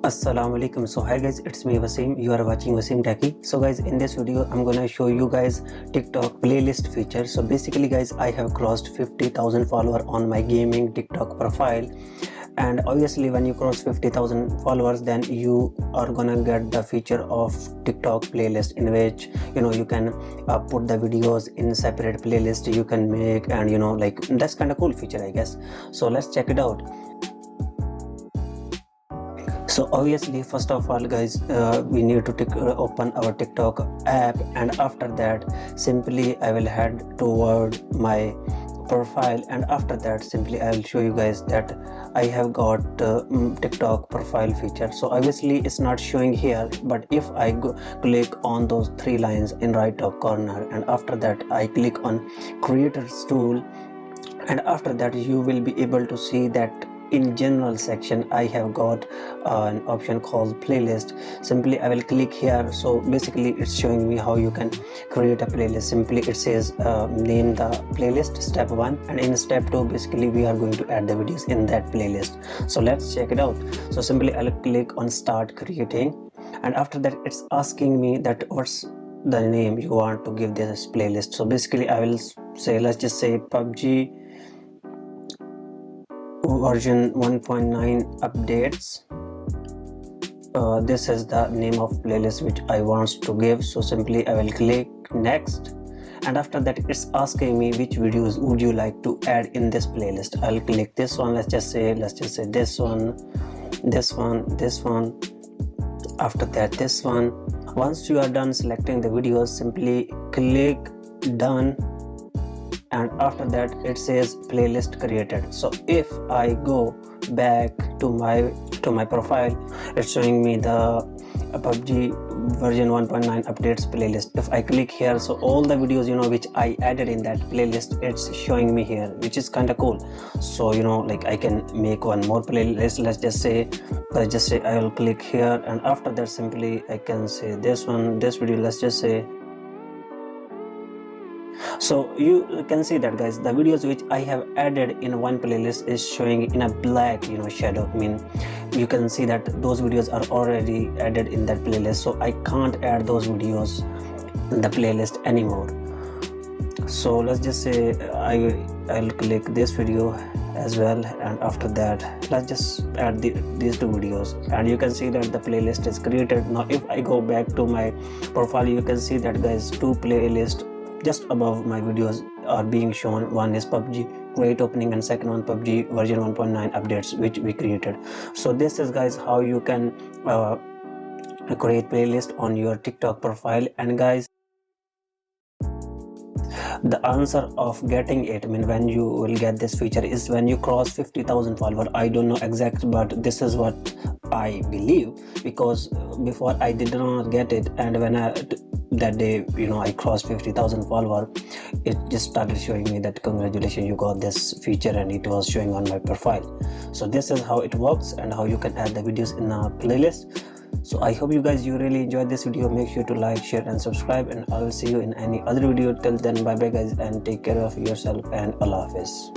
Assalamu alaikum. So hi guys, it's me Waseem. You are watching WaseemTechy. So guys, in this video I'm gonna show you guys TikTok playlist feature. So basically guys, I have crossed 50,000 followers on my gaming TikTok profile, and obviously when you cross 50,000 followers, then you are gonna get the feature of TikTok playlist, in which you can put the videos in separate playlist you can make, and like that's kind of cool feature, I guess. So let's check it out. So obviously, first of all guys, we need to open our TikTok app, and after that simply I will head toward my profile, and after that simply I will show you guys that I have got TikTok profile feature. So obviously it's not showing here, but if I click on those three lines in right top corner, and after that I click on creators tool, and after that you will be able to see that in general section I have got an option called playlist. Simply I will click here. So basically it's showing me how you can create a playlist. Simply it says name the playlist, step 1, and in step 2 basically we are going to add the videos in that playlist. So let's check it out. So simply I'll click on start creating, and after that it's asking me that what's the name you want to give this playlist. So basically I will say, let's just say PUBG version 1.9 updates. This is the name of playlist which I want to give. So simply I will click next, and after that it's asking me which videos would you like to add in this playlist. I'll click this one. Let's just say this one, this one, after that this one. Once you are done selecting the videos, simply click done, and after that it says playlist created. So if I go back to my profile, it's showing me the PUBG version 1.9 updates playlist. If I click here, so all the videos which I added in that playlist, it's showing me here, which is kind of cool. So like I can make one more playlist. Let's just say I will click here, and after that simply I can say this video, let's just say. So you can see that guys, the videos which I have added in one playlist is showing in a black shadow. I mean, you can see that those videos are already added in that playlist, so I can't add those videos in the playlist anymore. So let's just say I'll click this video as well, and after that let's just add these two videos, and you can see that the playlist is created. Now if I go back to my profile, you can see that guys, two playlists just above my videos are being shown. One is PUBG great opening, and second one PUBG version 1.9 updates which we created. So this is guys how you can create playlist on your TikTok profile. And guys, the answer of getting it, I mean when you will get this feature, is when you cross 50,000 followers. I don't know exact, but this is what I believe, because before I did not get it, and when that day I crossed 50,000 followers, it just started showing me that congratulations, you got this feature, and it was showing on my profile. So this is how it works, and how you can add the videos in a playlist. So I hope you guys really enjoyed this video. Make sure to like, share and subscribe, and I will see you in any other video. Till then, bye bye guys, and take care of yourself, and Allah Hafiz.